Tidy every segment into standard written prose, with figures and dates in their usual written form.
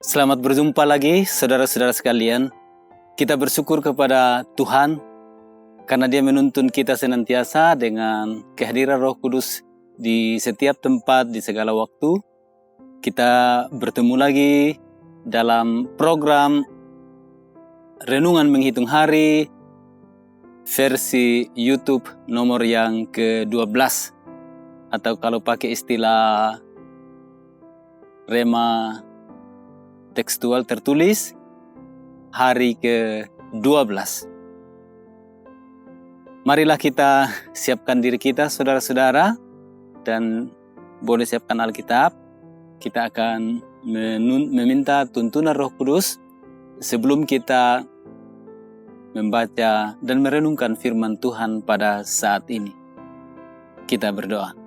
Selamat berjumpa lagi saudara-saudara sekalian. Kita bersyukur kepada Tuhan karena Dia menuntun kita senantiasa dengan kehadiran Roh Kudus di setiap tempat, di segala waktu. Kita bertemu lagi dalam program Renungan Menghitung Hari versi YouTube nomor yang ke-12, atau kalau pakai istilah Rema tekstual tertulis, hari ke-12. Marilah kita siapkan diri kita, saudara-saudara, dan boleh siapkan Alkitab. Kita akan meminta tuntunan Roh Kudus sebelum kita membaca dan merenungkan firman Tuhan pada saat ini. Kita berdoa.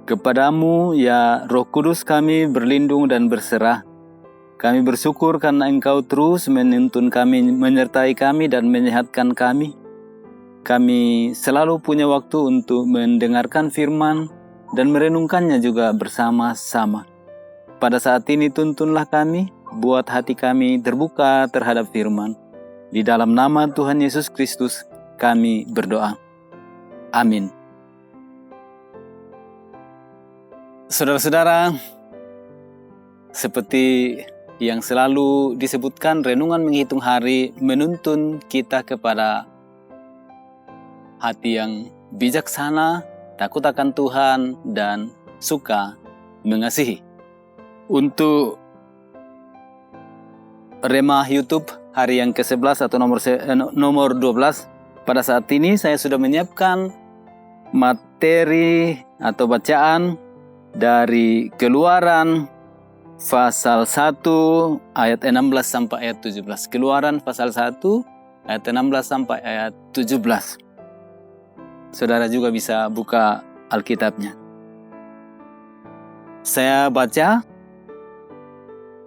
Kepadamu ya Roh Kudus kami berlindung dan berserah. Kami bersyukur karena Engkau terus menuntun kami, menyertai kami dan menyehatkan kami. Kami selalu punya waktu untuk mendengarkan firman dan merenungkannya juga bersama-sama. Pada saat ini tuntunlah kami, buat hati kami terbuka terhadap firman. Di dalam nama Tuhan Yesus Kristus kami berdoa. Amin. Saudara-saudara, seperti yang selalu disebutkan, renungan menghitung hari menuntun kita kepada hati yang bijaksana, takut akan Tuhan, dan suka mengasihi. Untuk Rema YouTube hari yang ke-11 atau nomor 12, pada saat ini saya sudah menyiapkan materi atau bacaan dari Keluaran pasal 1 ayat 16 sampai ayat 17. Keluaran pasal 1 ayat 16 sampai ayat 17. Saudara juga bisa buka Alkitabnya. Saya baca.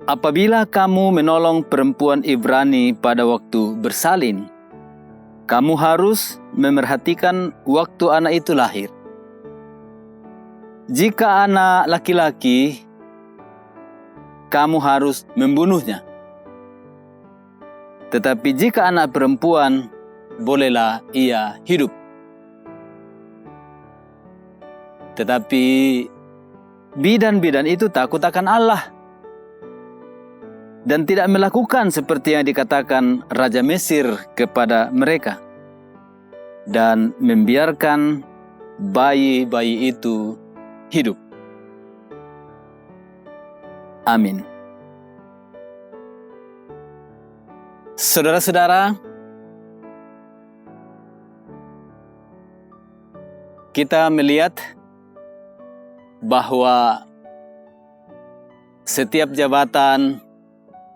Apabila kamu menolong perempuan Ibrani pada waktu bersalin, kamu harus memerhatikan waktu anak itu lahir. Jika anak laki-laki, kamu harus membunuhnya. Tetapi jika anak perempuan, bolehlah ia hidup. Tetapi bidan-bidan itu takut akan Allah dan tidak melakukan seperti yang dikatakan Raja Mesir kepada mereka, dan membiarkan bayi-bayi itu hidup. Amin. Saudara-saudara, kita melihat bahwa setiap jabatan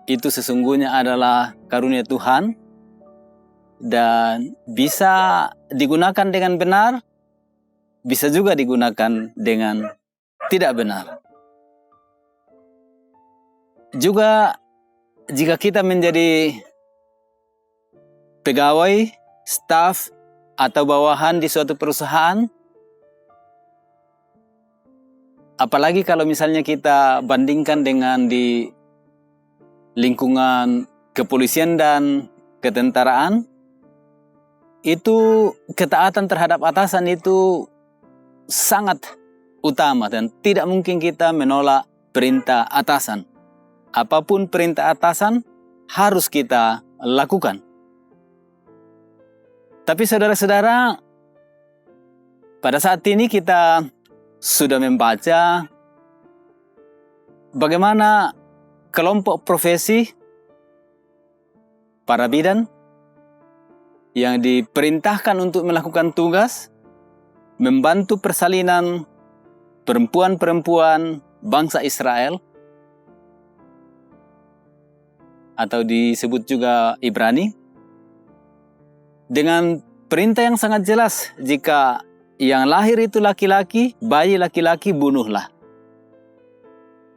itu sesungguhnya adalah karunia Tuhan dan bisa digunakan dengan benar, bisa juga digunakan dengan tidak benar. Juga jika kita menjadi pegawai, staf, atau bawahan di suatu perusahaan, apalagi kalau misalnya kita bandingkan dengan di lingkungan kepolisian dan ketentaraan, itu ketaatan terhadap atasan itu sangat utama dan tidak mungkin kita menolak perintah atasan. Apapun perintah atasan harus kita lakukan. Tapi saudara-saudara, pada saat ini kita sudah membaca bagaimana kelompok profesi para bidan yang diperintahkan untuk melakukan tugas membantu persalinan perempuan-perempuan bangsa Israel, atau disebut juga Ibrani, dengan perintah yang sangat jelas, jika yang lahir itu laki-laki, bayi laki-laki bunuhlah.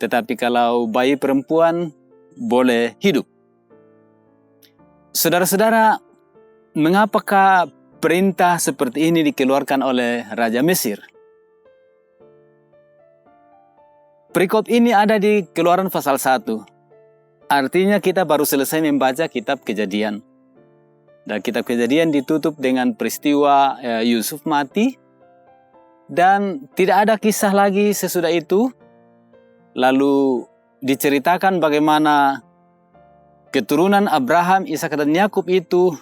Tetapi kalau bayi perempuan boleh hidup. Saudara-saudara, mengapakah perintah seperti ini dikeluarkan oleh Raja Mesir? Perikop ini ada di Keluaran pasal 1. Artinya kita baru selesai membaca kitab Kejadian. Dan kitab Kejadian ditutup dengan peristiwa Yusuf mati. Dan tidak ada kisah lagi sesudah itu. Lalu diceritakan bagaimana keturunan Abraham, Ishak dan Yakub itu,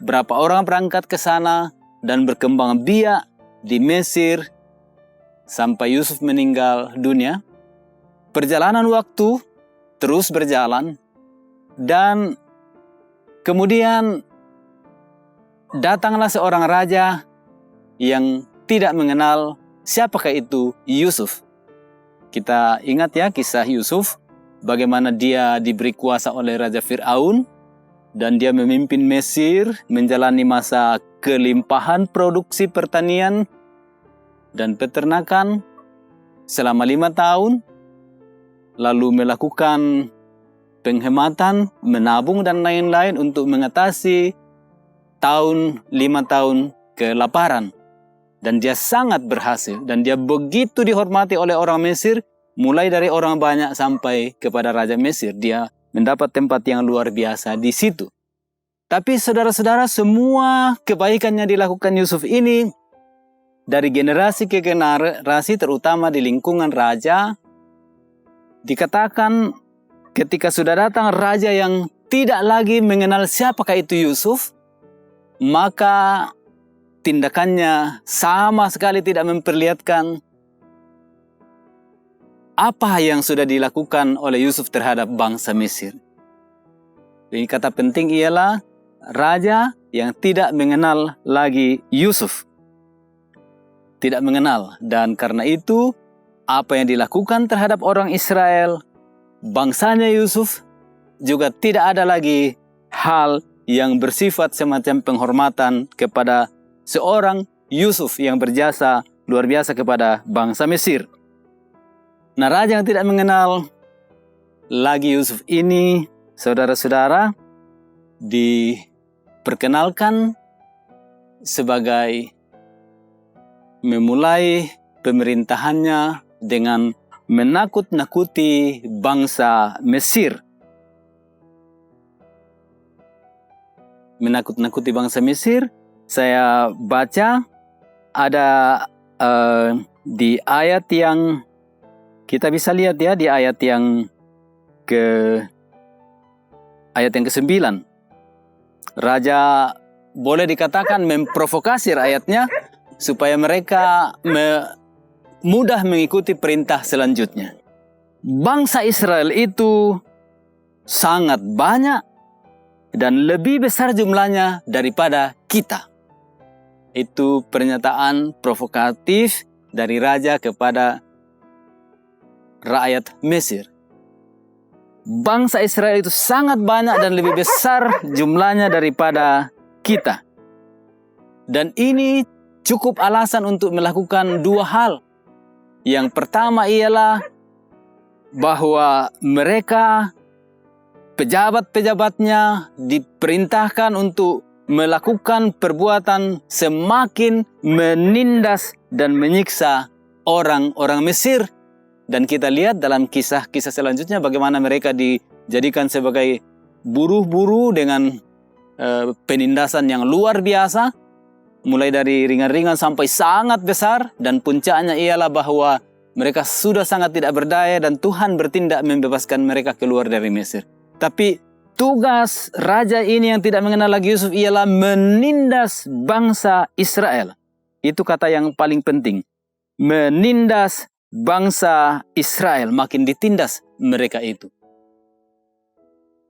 berapa orang berangkat ke sana dan berkembang biak di Mesir sampai Yusuf meninggal dunia. Perjalanan waktu terus berjalan dan kemudian datanglah seorang raja yang tidak mengenal siapakah itu Yusuf. Kita ingat ya kisah Yusuf, bagaimana dia diberi kuasa oleh Raja Fir'aun dan dia memimpin Mesir menjalani masa kelimpahan produksi pertanian dan peternakan selama 5 tahun, lalu melakukan penghematan, menabung dan lain-lain untuk mengatasi 5 tahun kelaparan. Dan dia sangat berhasil dan dia begitu dihormati oleh orang Mesir, mulai dari orang banyak sampai kepada Raja Mesir. Dia mendapat tempat yang luar biasa di situ. Tapi saudara-saudara, semua kebaikannya dilakukan Yusuf ini dari generasi ke generasi, terutama di lingkungan raja. Dikatakan ketika sudah datang raja yang tidak lagi mengenal siapakah itu Yusuf, maka tindakannya sama sekali tidak memperlihatkan apa yang sudah dilakukan oleh Yusuf terhadap bangsa Mesir. Ini kata penting ialah raja yang tidak mengenal lagi Yusuf. Tidak mengenal. Dan karena itu, apa yang dilakukan terhadap orang Israel, bangsanya Yusuf, juga tidak ada lagi hal yang bersifat semacam penghormatan kepada seorang Yusuf yang berjasa luar biasa kepada bangsa Mesir. Nah, raja yang tidak mengenal lagi Yusuf ini, saudara-saudara, diperkenalkan sebagai memulai pemerintahannya dengan menakut-nakuti bangsa Mesir. Menakut-nakuti bangsa Mesir, saya baca ada di ayat yang kita bisa lihat ya, di ayat yang ke-9. Raja boleh dikatakan memprovokasi rakyatnya supaya mereka mudah mengikuti perintah selanjutnya. Bangsa Israel itu sangat banyak dan lebih besar jumlahnya daripada kita. Itu pernyataan provokatif dari raja kepada rakyat Mesir. Bangsa Israel itu sangat banyak dan lebih besar jumlahnya daripada kita. Dan ini cukup alasan untuk melakukan 2 hal. Yang pertama ialah bahwa mereka, pejabat-pejabatnya, diperintahkan untuk melakukan perbuatan semakin menindas dan menyiksa orang-orang Mesir. Dan kita lihat dalam kisah-kisah selanjutnya bagaimana mereka dijadikan sebagai buruh-buruh dengan penindasan yang luar biasa. Mulai dari ringan-ringan sampai sangat besar. Dan puncaknya ialah bahwa mereka sudah sangat tidak berdaya dan Tuhan bertindak membebaskan mereka keluar dari Mesir. Tapi tugas raja ini yang tidak mengenal lagi Yusuf ialah menindas bangsa Israel. Itu kata yang paling penting. Menindas bangsa Israel, makin ditindas mereka itu.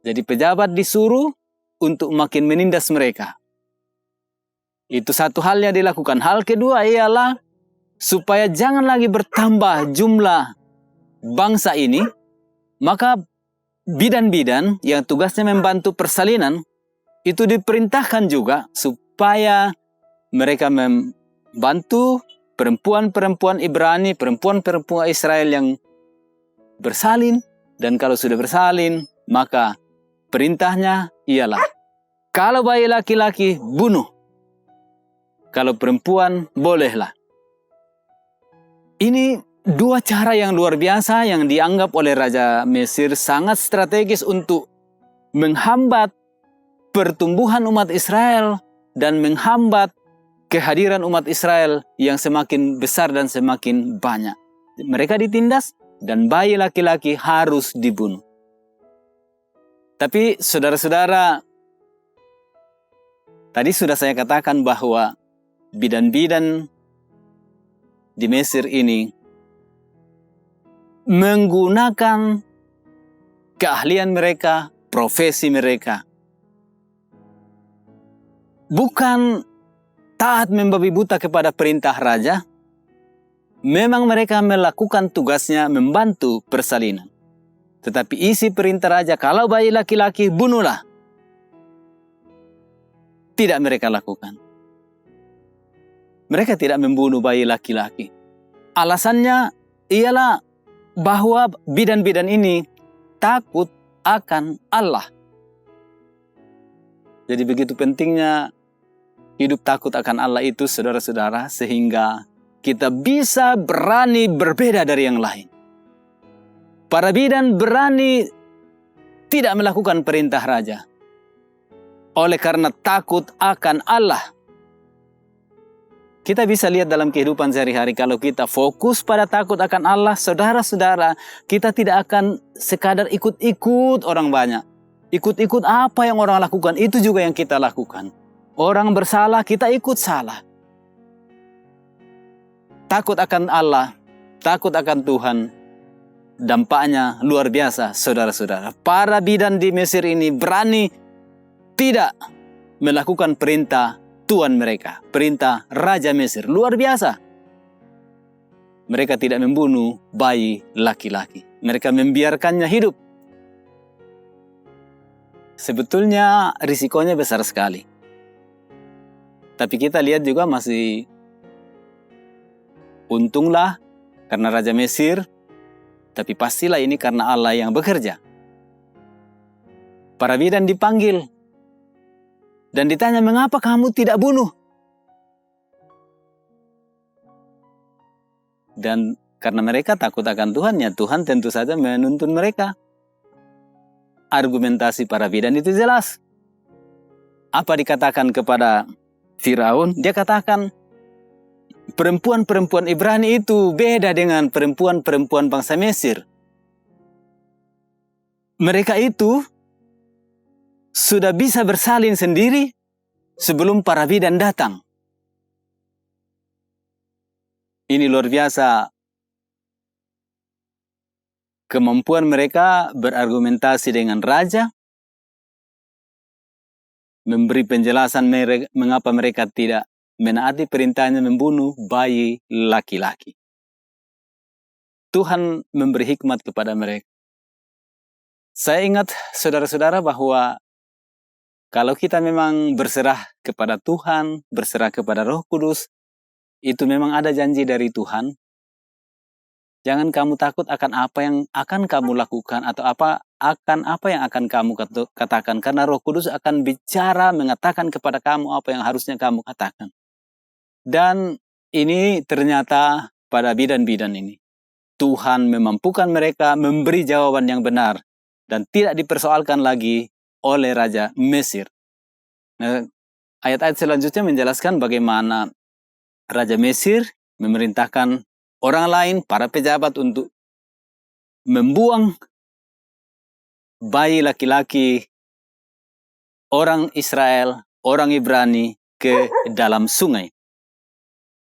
Jadi pejabat disuruh untuk makin menindas mereka. Itu satu hal yang dilakukan. Hal kedua ialah supaya jangan lagi bertambah jumlah bangsa ini, maka bidan-bidan yang tugasnya membantu persalinan itu diperintahkan juga supaya mereka membantu perempuan-perempuan Ibrani, perempuan-perempuan Israel yang bersalin. Dan kalau sudah bersalin, maka perintahnya ialah kalau bayi laki-laki, bunuh. Kalau perempuan, bolehlah. Ini dua cara yang luar biasa yang dianggap oleh Raja Mesir sangat strategis untuk menghambat pertumbuhan umat Israel dan menghambat kehadiran umat Israel yang semakin besar dan semakin banyak. Mereka ditindas dan bayi laki-laki harus dibunuh. Tapi saudara-saudara, tadi sudah saya katakan bahwa bidan-bidan di Mesir ini menggunakan keahlian mereka, profesi mereka. Bukan taat membabi buta kepada perintah raja. Memang mereka melakukan tugasnya membantu persalinan. Tetapi isi perintah raja, kalau bayi laki-laki, bunuhlah. Tidak mereka lakukan. Mereka tidak membunuh bayi laki-laki. Alasannya ialah bahwa bidan-bidan ini takut akan Allah. Jadi begitu pentingnya hidup takut akan Allah itu, saudara-saudara, sehingga kita bisa berani berbeda dari yang lain. Para bidan berani tidak melakukan perintah raja. Oleh karena takut akan Allah. Kita bisa lihat dalam kehidupan sehari-hari, kalau kita fokus pada takut akan Allah, saudara-saudara, kita tidak akan sekadar ikut-ikut orang banyak. Ikut-ikut apa yang orang lakukan, itu juga yang kita lakukan. Orang bersalah, kita ikut salah. Takut akan Allah, takut akan Tuhan, dampaknya luar biasa, saudara-saudara. Para bidan di Mesir ini berani tidak melakukan perintah Tuhan mereka, perintah Raja Mesir, luar biasa. Mereka tidak membunuh bayi laki-laki. Mereka membiarkannya hidup. Sebetulnya risikonya besar sekali. Tapi kita lihat juga masih untunglah karena Raja Mesir, tapi pastilah ini karena Allah yang bekerja. Para bidan dipanggil dan ditanya, mengapa kamu tidak bunuh? Dan karena mereka takut akan Tuhan, ya Tuhan tentu saja menuntun mereka. Argumentasi para bidan itu jelas. Apa dikatakan kepada Firaun? Dia katakan, perempuan-perempuan Ibrani itu beda dengan perempuan-perempuan bangsa Mesir. Mereka itu sudah bisa bersalin sendiri sebelum para bidan datang. Ini luar biasa. Kemampuan mereka berargumentasi dengan raja, memberi penjelasan mengapa mereka tidak menaati perintahnya membunuh bayi laki-laki. Tuhan memberi hikmat kepada mereka. Saya ingat saudara-saudara bahwa kalau kita memang berserah kepada Tuhan, berserah kepada Roh Kudus, itu memang ada janji dari Tuhan. Jangan kamu takut akan apa yang akan kamu lakukan atau apa yang akan kamu katakan, karena Roh Kudus akan bicara mengatakan kepada kamu apa yang harusnya kamu katakan. Dan ini ternyata pada bidan-bidan ini Tuhan memampukan mereka memberi jawaban yang benar dan tidak dipersoalkan lagi oleh Raja Mesir. Nah, ayat-ayat selanjutnya menjelaskan bagaimana Raja Mesir memerintahkan orang lain, para pejabat, untuk membuang bayi laki-laki orang Israel, orang Ibrani ke dalam sungai.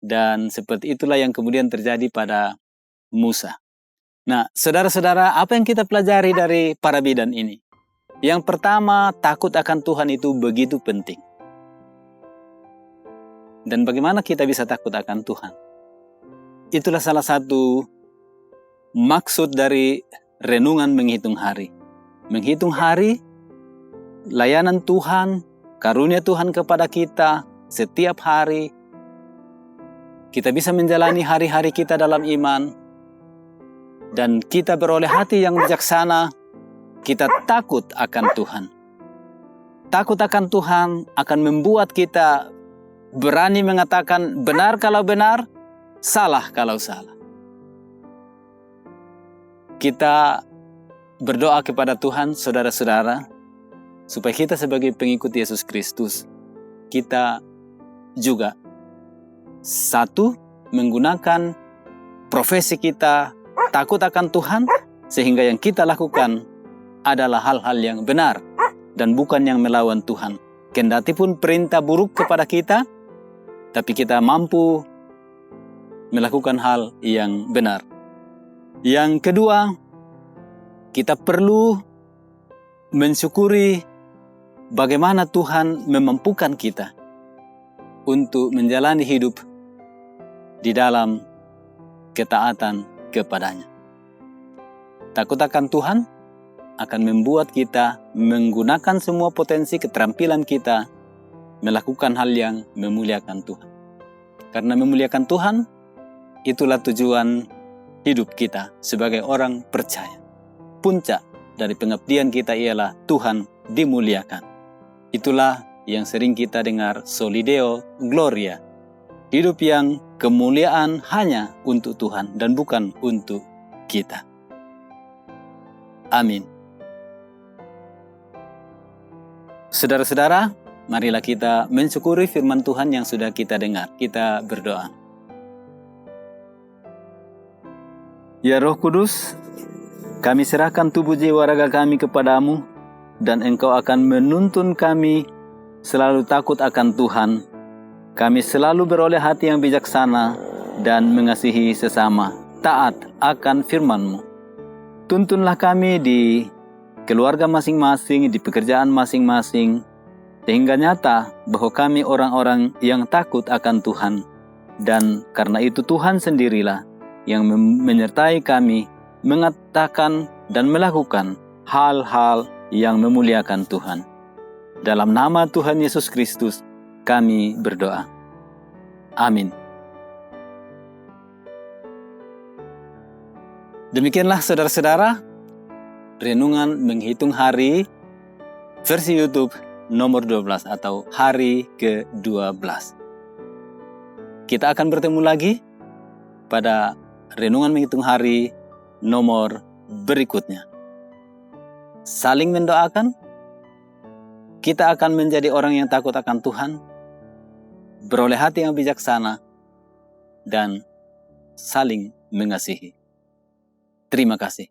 Dan seperti itulah yang kemudian terjadi pada Musa. Nah, saudara-saudara, apa yang kita pelajari dari para bidan ini? Yang pertama, takut akan Tuhan itu begitu penting. Dan bagaimana kita bisa takut akan Tuhan? Itulah salah satu maksud dari renungan menghitung hari. Menghitung hari, layanan Tuhan, karunia Tuhan kepada kita setiap hari. Kita bisa menjalani hari-hari kita dalam iman. Dan kita beroleh hati yang bijaksana. Kita takut akan Tuhan. Takut akan Tuhan akan membuat kita berani mengatakan benar kalau benar, salah kalau salah. kita berdoa kepada Tuhan, saudara-saudara, supaya kita sebagai pengikut Yesus Kristus, kita juga satu, menggunakan profesi kita takut akan Tuhan, sehingga yang kita lakukan adalah hal-hal yang benar dan bukan yang melawan Tuhan. Kendati pun perintah buruk kepada kita, tapi kita mampu melakukan hal yang benar. Yang kedua, kita perlu mensyukuri bagaimana Tuhan memampukan kita untuk menjalani hidup di dalam ketaatan kepadanya. Takut akan Tuhan akan membuat kita menggunakan semua potensi keterampilan kita melakukan hal yang memuliakan Tuhan. Karena memuliakan Tuhan, itulah tujuan hidup kita sebagai orang percaya. Puncak dari pengabdian kita ialah Tuhan dimuliakan. Itulah yang sering kita dengar, Soli Deo Gloria. Hidup yang kemuliaan hanya untuk Tuhan dan bukan untuk kita. Amin. Saudara-saudara, marilah kita mensyukuri firman Tuhan yang sudah kita dengar. Kita berdoa. Ya Roh Kudus, kami serahkan tubuh jiwa raga kami kepadamu, dan Engkau akan menuntun kami selalu takut akan Tuhan. Kami selalu beroleh hati yang bijaksana dan mengasihi sesama, taat akan firman-Mu. Tuntunlah kami di keluarga masing-masing, di pekerjaan masing-masing, sehingga nyata bahwa kami orang-orang yang takut akan Tuhan. Dan karena itu Tuhan sendirilah yang menyertai kami, mengatakan dan melakukan hal-hal yang memuliakan Tuhan. Dalam nama Tuhan Yesus Kristus, kami berdoa. Amin. Demikianlah saudara-saudara, renungan menghitung hari versi YouTube nomor 12 atau hari ke-12. Kita akan bertemu lagi pada renungan menghitung hari nomor berikutnya. Saling mendoakan, kita akan menjadi orang yang takut akan Tuhan, beroleh hati yang bijaksana, dan saling mengasihi. Terima kasih.